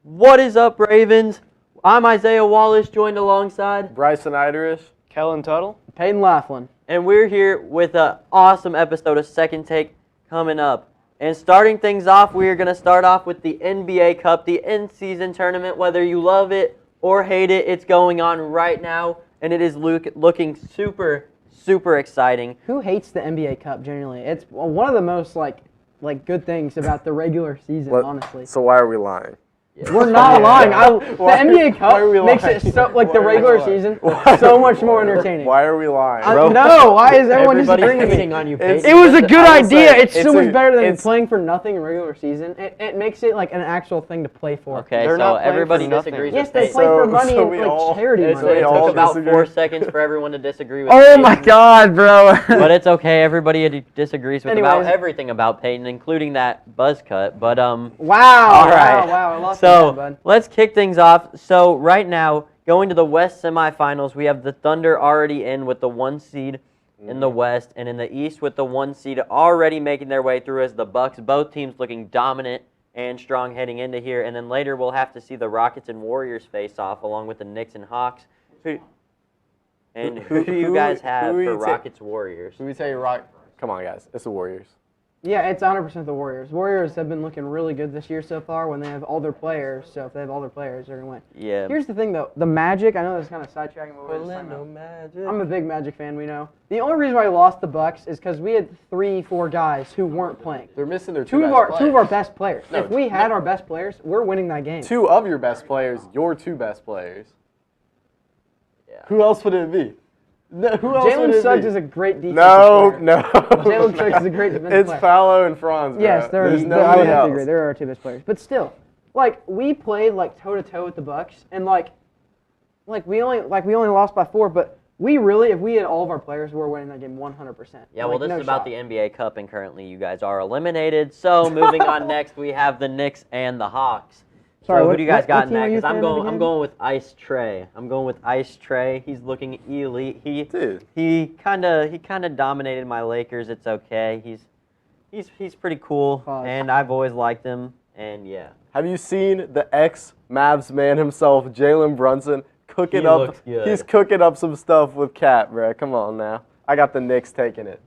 What is up, Ravens? I'm Isaiah Wallace, joined alongside Bryson Iderish, Kellen Tuttle, Peyton Laughlin. and we're here with an awesome episode of Second Take coming up. And starting things off, we are going to start off with the NBA Cup, the in-season tournament. Whether you love it or hate it, it's going on right now, and it is looking super, super exciting. Who hates the NBA Cup generally? It's one of the most like good things about the regular season, honestly. So why are we lying? We're not lying. The NBA Cup makes it so the regular season so much more entertaining. Why are we lying? No, why is everyone Everybody's disagreeing with hating me? on you, Peyton. It was a good idea. say, It's so much better than it's- playing for nothing in regular season. It makes it like an actual thing to play for. Okay, They're so not playing everybody for nothing. disagrees Yes, with they Peyton. play for money so and we like all- charity It money. all took about disagree. 4 seconds for everyone to disagree with Oh Peyton. my God, bro! But it's okay. Everybody disagrees with about Anyways. everything about Peyton, including that buzz cut. But Wow! All right. Wow! I lost So that, bud. let's kick things off. So right now, going to the West semifinals, we have the Thunder already in with the 1 seed in the West, and in the East with the 1 seed already making their way through as the Bucks. Both teams looking dominant and strong heading into here, and then later we'll have to see the Rockets and Warriors face off along with the Knicks and Hawks. Who do you guys have who for you ta- Rockets Warriors? Who we tell you rock? Come on, guys. It's the Warriors. Yeah, it's 100% the Warriors. Warriors have been looking really good this year so far when they have all their players. So if they have all their players, they're going to win. Yeah. Here's the thing, though. The Magic, I know this is kind of sidetracking, but we're just talking about. I'm a big Magic fan, we know. The only reason why we lost the Bucks is because we had 3-4 guys who weren't playing. They're missing their Two of our best players. No, if we had our best players, we're winning that game. Two of your best players, your 2 best players. Yeah. Who else would it be? No, who else would Jalen it Suggs be? is a great defensive No. player. Jalen Suggs is a great defensive It's player. Fallow and Franz, bro. Yes, There's I would nobody have to else. agree. They're our 2 best players. But still, like we played like toe to toe with the Bucks, and like we only lost by 4. But we really, if we had all of our players, we're winning that game 100%. Yeah, well, this is about the NBA Cup, and currently you guys are eliminated. So moving on next, we have the Knicks and the Hawks. Sorry, so who do you guys what got in team are that? you Because I'm saying going again? with Ice Trey. I'm going with Ice Trey. He's looking elite. Dude. He kind of dominated my Lakers. It's okay. He's pretty cool, Pause. and I've always liked him. And yeah, Have you seen the ex-Mavs man himself, Jalen Brunson, cooking He up? looks good. He's cooking up some stuff with Cat, bro. Come on now. I got the Knicks taking it.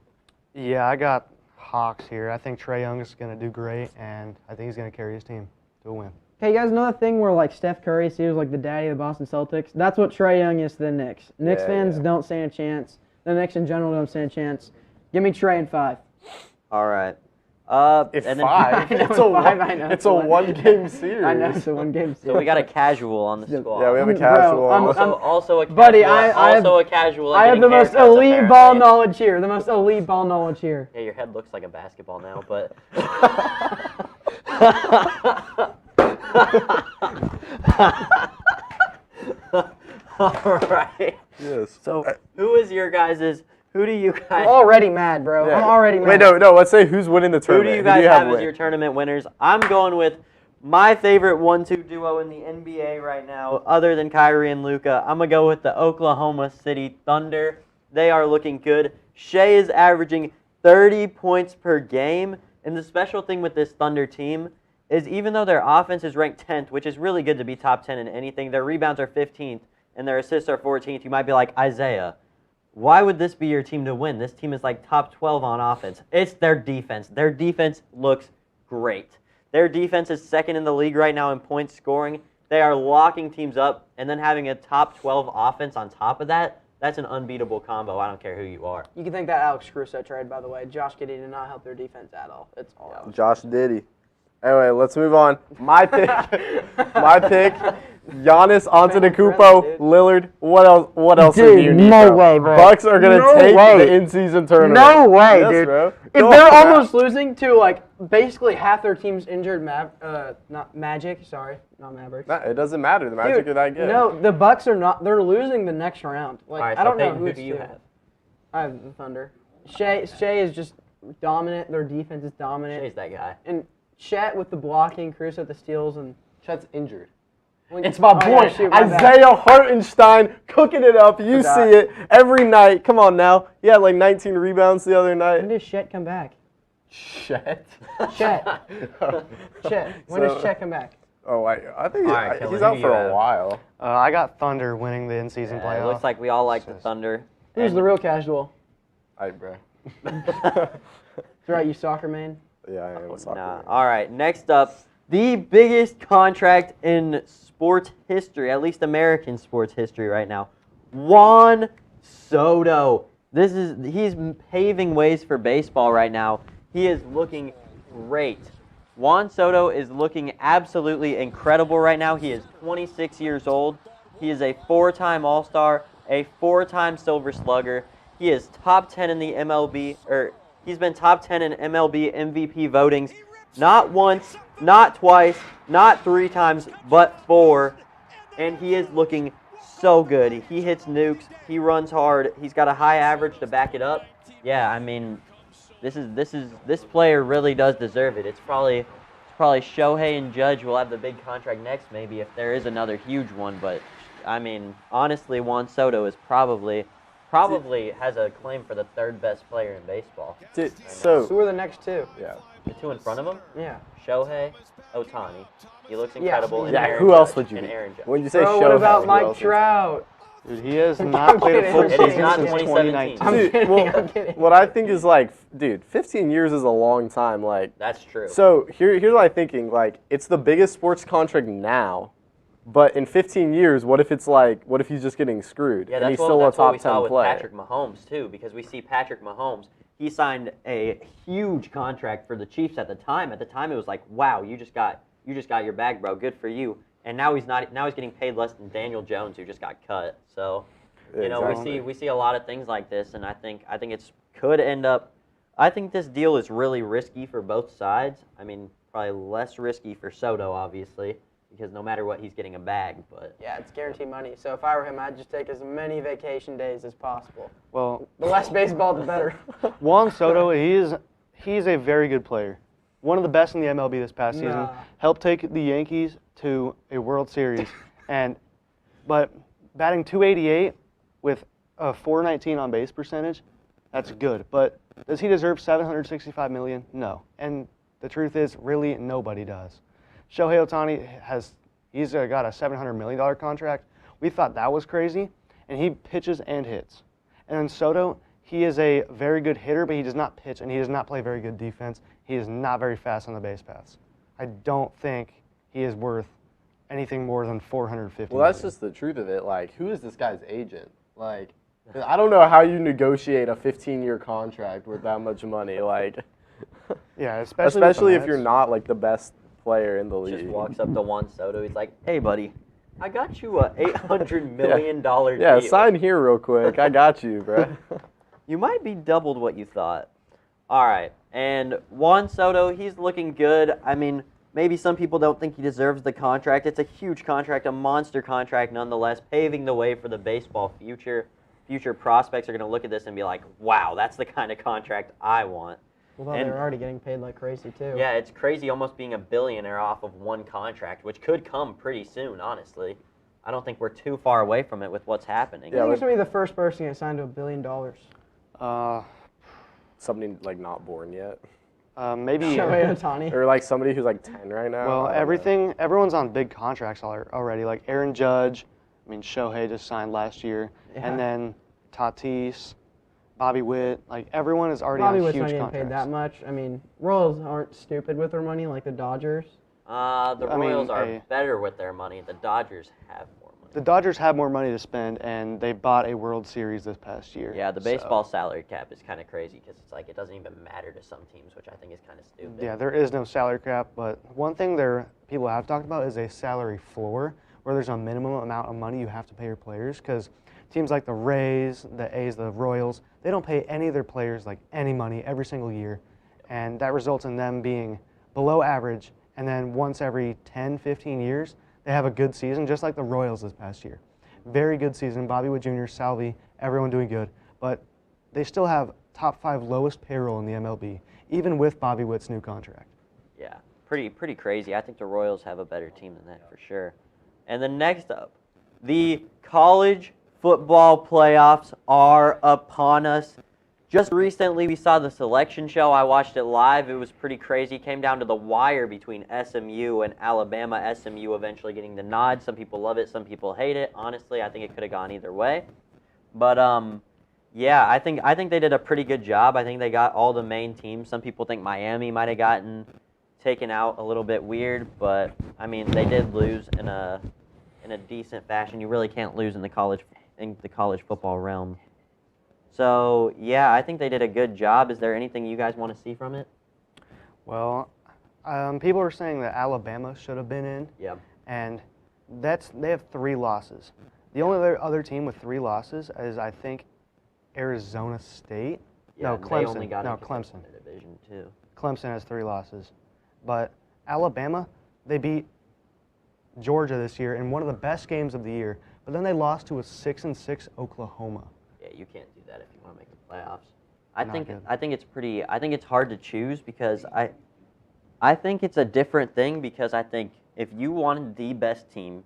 Yeah, I got Hawks here. I think Trae Young is going to do great, and I think he's going to carry his team to a win. Hey, you guys know that thing where like Steph Curry seems like the daddy of the Boston Celtics? That's what Trae Young is to the Knicks. Knicks Yeah, fans yeah. don't stand a chance. The Knicks in general don't stand a chance. Give me Trae in 5. all right. If and then- 5, I know, it's a 5, I know, it's it's a one. one-game series. I know, it's a 1-game series. So we got a casual on the squad. Yeah, we have a Bro, casual. I'm- Also a casual. Buddy, I have- a casual. I have the most getting haircuts, elite ball apparently. knowledge here. The most elite ball knowledge here. Yeah, your head looks like a basketball now, but. All right. Yes. So, who is your guys's? Who do you guys? I'm already mad, bro. Yeah. I'm already mad. Wait, no. Let's say who's winning the Who tournament. do you guys have as win? your tournament winners? I'm going with my favorite 1-2 duo in the NBA right now, other than Kyrie and Luka. I'm gonna go with the Oklahoma City Thunder. They are looking good. Shea is averaging 30 points per game, and the special thing with this Thunder team is even though their offense is ranked 10th, which is really good to be top 10 in anything, their rebounds are 15th and their assists are 14th. You might be like, Isaiah, why would this be your team to win? This team is like top 12 on offense. It's their defense. Their defense looks great. Their defense is second in the league right now in points scoring. They are locking teams up, and then having a top 12 offense on top of that, that's an unbeatable combo. I don't care who you are. You can thank that Alex Caruso trade, by the way. Josh Giddey did not help their defense at all. It's all Alex. Josh Diddy. Anyway, let's move on. My pick. My pick. Giannis Antetokounmpo, dude. Lillard. What else? Dude, do you need? no bro? way, bro. Bucks are gonna No take way. the in-season tournament. No way, Yes, dude. bro. If Go they're on, almost losing to like basically half their team's injured, not Magic, sorry, not Mavericks. Nah, it doesn't matter. The Magic are that good. No, the Bucks are not. They're losing the next round. Like All right, I don't so know Peyton, who who it's do you to. have? I have the Thunder. Shea is just dominant. Their defense is dominant. Shea's that guy. And Chet with the blocking, Caruso with the steals, and Chet's injured. when- It's my Oh, boy, yeah, shoot, my bad. Isaiah Hartenstein, cooking it up. You Forgot. see it every night. Come on now. He had like 19 rebounds the other When night. does Chet come back? Chet. Chet. Chet. When So- does Chet come back? Oh, I think All right, Kellen, he's who out do for you a have? while. I got Thunder winning the in-season Yeah, playoff. it looks like we all like the Just- Thunder. Who's And- the real casual? Bro. That's right, you soccer man. Yeah, I am a soccer Nah. man. All right, next up, the biggest contract in sports history, at least American sports history right now. Juan Soto. He's paving ways for baseball right now. He is looking great. Juan Soto is looking absolutely incredible right now. He is 26 years old. He is a 4-time All-Star, a 4-time Silver Slugger. He is top 10 in the MLB, or he's been top 10 in MLB MVP votings, not once, not twice, not 3 times, but 4. And he is looking so good. He hits nukes. He runs hard. He's got a high average to back it up. Yeah, I mean, this player really does deserve it. It's probably Shohei and Judge will have the big contract next, maybe if there is another huge one. But I mean, honestly, Juan Soto is probably has a claim for the 3rd best player in baseball. Dude, Who so are the next two? yeah. The 2 in front of him, Yeah. Shohei, Otani. He looks Yeah, incredible. and Yeah, Aaron who else Judge, would you and be? Aaron Judge. When you say Bro, Shohei, what about who Mike else is- Trout? Dude, he has I'm not played a kidding, full I'm season kidding. It's since not 2019. 2017. I'm Dude, kidding, well, I'm kidding. What I think is like, dude, 15 years is a long time. Like, That's true. so here's what I'm thinking. Like, it's the biggest sports contract now, but in 15 years, what if he's just getting screwed Yeah, and that's he's what, still that's a what top we 10 saw with player? Patrick Mahomes, too, because we see Patrick Mahomes. He signed a huge contract for the Chiefs at the time. At the time, it was like, wow, you just got your bag, bro. Good for you. And now he's getting paid less than Daniel Jones, who just got cut. So, Exactly. we see a lot of things like this, and I think it's could end up. I think this deal is really risky for both sides. I mean, probably less risky for Soto, obviously, because no matter what, he's getting a bag. But Yeah, it's guaranteed money. So if I were him, I'd just take as many vacation days as possible. Well, The less baseball, the better. Juan Soto, he's a very good player. One of the best in the MLB this past season. Nah. Helped take the Yankees to a World Series, but batting .288 with a .419 on base percentage, that's good. But does he deserve $765 million? No. And the truth is, really, nobody does. Shohei Otani he's got a $700 million contract. We thought that was crazy, and he pitches and hits. And then Soto, he is a very good hitter, but he does not pitch, and he does not play very good defense. He is not very fast on the base paths. I don't think he is worth anything more than $450 Well, that's just the truth of it. Like, who is this guy's agent? Like, I don't know how you negotiate a 15-year contract with that much money. Like, yeah, especially with the if you're Mets. not like the best player in the league. just walks up to Juan Soto. He's like, "Hey, buddy, I got you a $800 million deal. Yeah, sign here real quick. I got you, bro. You might be doubled what you thought." All right, and Juan Soto, he's looking good. I mean, maybe some people don't think he deserves the contract. It's a huge contract, a monster contract nonetheless, paving the way for the baseball future. Future prospects are going to look at this and be like, wow, that's the kind of contract I want. Well, And- they're already getting paid like crazy, too. Yeah, it's crazy almost being a billionaire off of one contract, which could come pretty soon, honestly. I don't think we're too far away from it with what's happening. I think he's going to be the first person to get signed to $1 billion. Somebody like not born yet, Maybe. Shohei Otani. or like somebody who's like 10 right now. Well, I don't know. everyone's on big contracts already. Like Aaron Judge, I mean Shohei just signed last year, Yeah. and then Tatis, Bobby Witt. Like everyone is already Bobby on Witt's huge not getting contracts. paid that much. I mean, Royals aren't stupid with their money like the Dodgers. The I mean, Royals are hey. better with their money. The Dodgers have more money. The Dodgers have more money to spend, and they bought a World Series this past year. Yeah, the so- baseball salary cap is kind of crazy because it's like it doesn't even matter to some teams, which I think is kind of stupid. Yeah, there is no salary cap, but one thing people have talked about is a salary floor, where there's a minimum amount of money you have to pay your players. Because teams like the Rays, the A's, the Royals, they don't pay any of their players like any money every single year, and that results in them being below average. And then once every 10, 15 years, they have a good season, just like the Royals this past year. Very good season. Bobby Witt Jr., Salvi, everyone doing good. But they still have top 5 lowest payroll in the MLB, even with Bobby Witt's new contract. Yeah, pretty crazy. I think the Royals have a better team than that for sure. And then next up, the college football playoffs are upon us. Just recently, we saw the selection show. I watched it live. It was pretty crazy. It came down to the wire between SMU and Alabama. SMU eventually getting the nod. Some people love it. Some people hate it. Honestly, I think it could have gone either way. But yeah, I think they did a pretty good job. I think they got all the main teams. Some people think Miami might have gotten taken out a little bit weird, but I mean they did lose in a decent fashion. You really can't lose in the college football realm. So, yeah, I think they did a good job. Is there anything you guys want to see from it? Well, people are saying that Alabama should have been in. Yeah. And they have 3 losses. The only other team with 3 losses is, I think, Arizona State. Yeah, No, Clemson. They only got No, into Clemson. the Division 2. Clemson has 3 losses. But Alabama, they beat Georgia this year in one of the best games of the year. But then they lost to a 6-6 Oklahoma. Yeah, you can't do that if you want to make the playoffs. I Not think good. I think it's hard to choose because I think it's a different thing because I think if you wanted the best team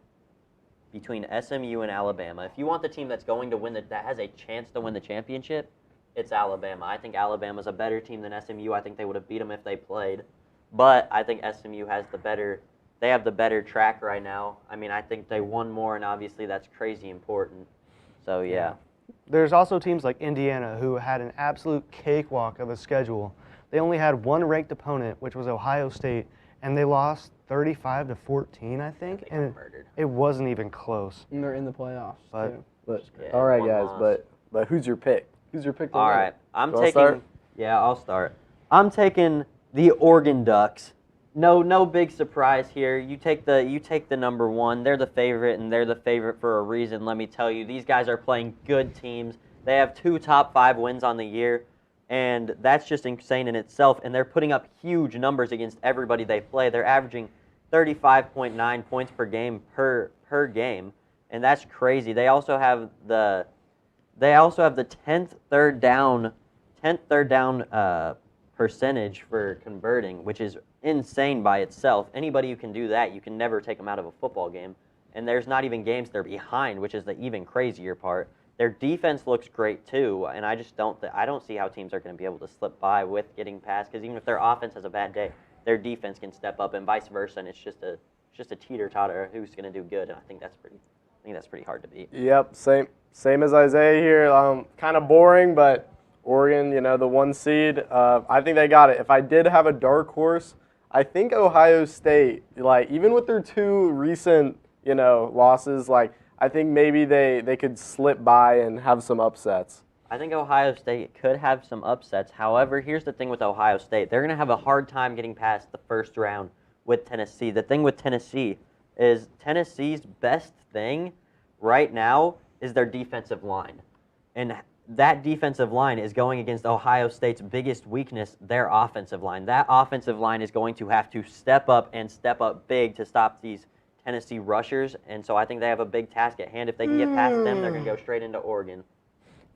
between SMU and Alabama, if you want the team that's going to win that has a chance to win the championship, it's Alabama. I think Alabama's a better team than SMU. I think they would have beat them if they played. But I think SMU has they have the better track right now. I mean, I think they won more, and obviously that's crazy important. So, yeah. There's also teams like Indiana who had an absolute cakewalk of a schedule. They only had one ranked opponent, which was Ohio State, and they lost 35-14, I think. They got And murdered. it wasn't even close. And they're in the playoffs But- too. But Yeah, all right, one guys. loss. But who's your pick? Who's your pick? To All win? right, I'm You wanna taking. start? Yeah, I'll start. I'm taking the Oregon Ducks. No big surprise here. You take the number 1. They're the favorite, and they're the favorite for a reason. Let me tell you, these guys are playing good teams. They have 2 top 5 wins on the year, and that's just insane in itself. And they're putting up huge numbers against everybody they play. They're averaging 35.9 points per game per game, and that's crazy. They also have the 10th third down percentage for converting, which is insane by itself. Anybody who can do that, you can never take them out of a football game. And there's not even games they're behind, which is the even crazier part. Their defense looks great too, and I just don't see how teams are going to be able to slip by with getting past. Because even if their offense has a bad day, their defense can step up, and vice versa. And it's just a teeter-totter who's going to do good. And I think that's pretty hard to beat. Yep, same as Isaiah here. Kind of boring, but Oregon, the 1 seed. I think they got it. If I did have a dark horse, I think Ohio State. Like even with their 2 recent, losses, I think maybe they could slip by and have some upsets. I think Ohio State could have some upsets. However, here's the thing with Ohio State. They're going to have a hard time getting past the first round with Tennessee. The thing with Tennessee is Tennessee's best thing right now is their defensive line. And that defensive line is going against Ohio State's biggest weakness, their offensive line. That offensive line is going to have to step up and step up big to stop these Tennessee rushers. And so I think they have a big task at hand. If they can get past them, they're going to go straight into Oregon.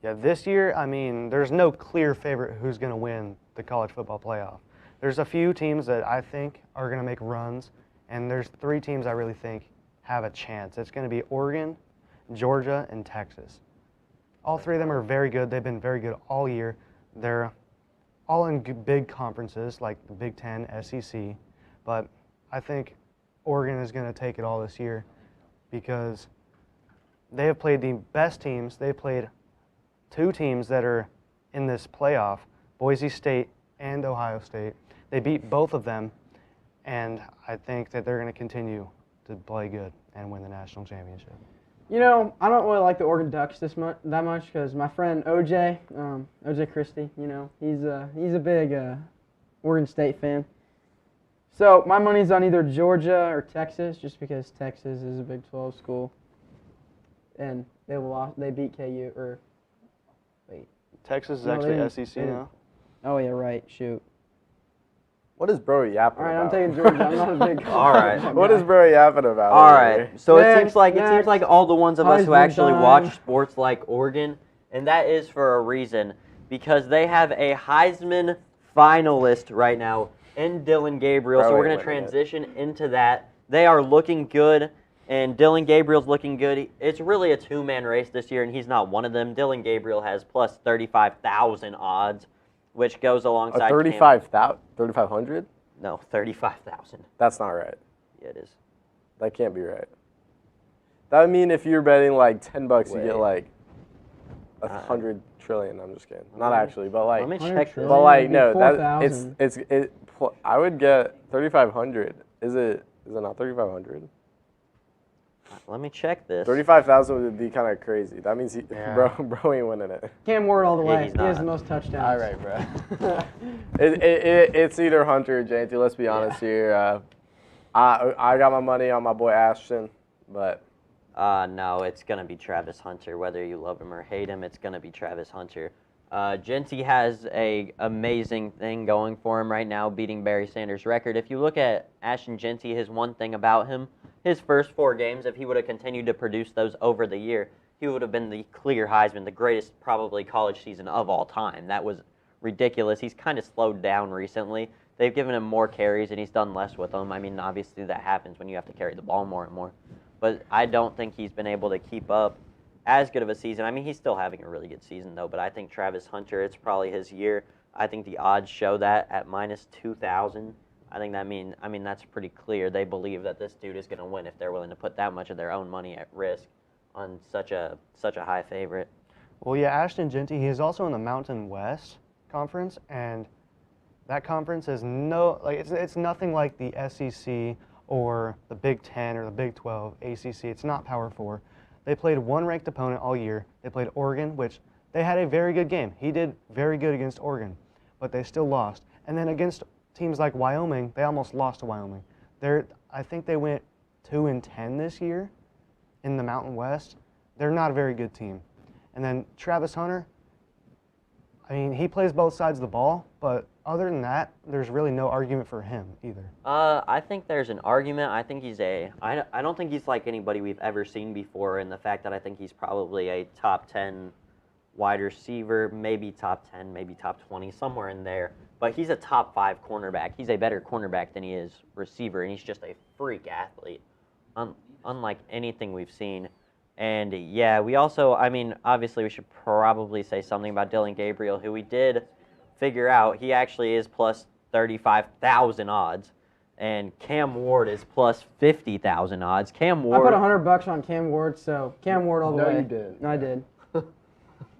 Yeah, this year, I mean, there's no clear favorite who's going to win the college football playoff. There's a few teams that I think are going to make runs, and there's 3 teams I really think have a chance. It's going to be Oregon, Georgia, and Texas. All 3 of them are very good. They've been very good all year. They're all in big conferences like the Big Ten, SEC, but I think Oregon is going to take it all this year because they have played the best teams. They played 2 teams that are in this playoff, Boise State and Ohio State. They beat both of them, and I think that they're going to continue to play good and win the national championship. I don't really like the Oregon Ducks that much because my friend OJ Christie, he's a big Oregon State fan. So my money's on either Georgia or Texas, just because Texas is a Big 12 school, and they beat KU or wait. Texas is No, actually they- SEC they- now. Oh yeah, right. Shoot. What is bro yapping All right, about? I'm taking Georgia. I'm not a big. All right. What is bro yapping about? All over right. here? So it Next, seems like all the ones of us who Heisman actually time. watch sports like Oregon, and that is for a reason, because they have a Heisman finalist right now in Dylan Gabriel. So Probably we're going to winning it. transition into that. They are looking good, And Dylan Gabriel's looking good. It's really a two-man race this year, and he's not one of them. Dylan Gabriel has plus 35,000 odds, which goes alongside 3,500? No, 35,000. That's not right. Yeah, it is. That can't be right. That would mean if you're betting like $10, you get like 100 trillion. I'm just kidding. Not actually, but like. Let me check this. But like no, that 4,000. I would get 3,500. Is it not 3,500? Let me check this. 35,000 would be kind of crazy. That means bro ain't winning it. Cam Ward all the way. he's He has not. the most touchdowns. All right, bro. It's either Hunter or Janty. Let's be honest here. I got my money on my boy Ashton, but No, it's going to be Travis Hunter. Whether you love him or hate him, it's going to be Travis Hunter. Genty has a amazing thing going for him right now, beating Barry Sanders' record. If you look at Ashton Genty, his one thing about him, his first 4 games, if he would have continued to produce those over the year, he would have been the clear Heisman, the greatest probably college season of all time. That was ridiculous. He's kind of slowed down recently. They've given him more carries, and he's done less with them. I mean, obviously that happens when you have to carry the ball more and more. But I don't think he's been able to keep up as good of a season. I mean, he's still having a really good season, though. But I think Travis Hunter, it's probably his year. I think the odds show that at minus 2,000. I think that's pretty clear. They believe that this dude is going to win if they're willing to put that much of their own money at risk on such a high favorite. Well, yeah, Ashton Genty, he is also in the Mountain West Conference, and that conference is it's nothing like the SEC or the Big 10 or the Big 12, ACC. It's not Power 4. They played one ranked opponent all year. They played Oregon, which they had a very good game. He did very good against Oregon, but they still lost. And then against teams like Wyoming, they almost lost to Wyoming. I think they went 2-10 this year in the Mountain West. They're not a very good team. And then Travis Hunter, I mean, he plays both sides of the ball, but other than that, there's really no argument for him either. I think there's an argument. I think I don't think he's like anybody we've ever seen before, in the fact that I think he's probably a top 10 wide receiver, maybe top 10, maybe top 20, somewhere in there. But he's a top 5 cornerback. He's a better cornerback than he is receiver, and he's just a freak athlete, unlike anything we've seen. And yeah, we also, I mean, obviously we should probably say something about Dylan Gabriel, who we did figure out he actually is plus 35,000 odds, and Cam Ward is plus 50,000 odds. Cam Ward. I put $100 on Cam Ward, so Cam Ward all the way. No, you didn't. No, I did.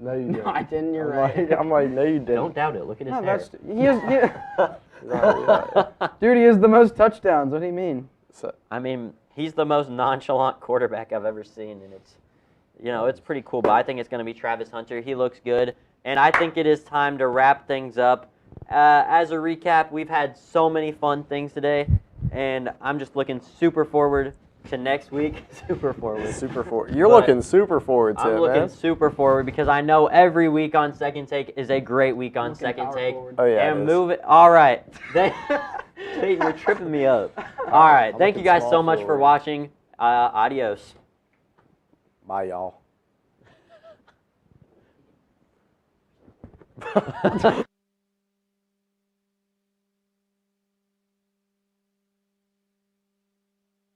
No, you didn't. No, I didn't. You're right. I'm like, no, you didn't. Don't doubt it. Look at his No, hair. Dude, he has the most touchdowns. What do you mean? I mean, he's the most nonchalant quarterback I've ever seen, and it's pretty cool. But I think it's going to be Travis Hunter. He looks good, and I think it is time to wrap things up. As a recap, we've had so many fun things today, and I'm just looking super forward to next week. Super forward. You're looking super forward to it, I'm looking man. super forward because I know every week on Second Take is a great week on Second Take. Oh, yeah. And move it. All right. Peyton, you're tripping me up. All right. Thank you guys so much for watching. Adios. Bye, y'all.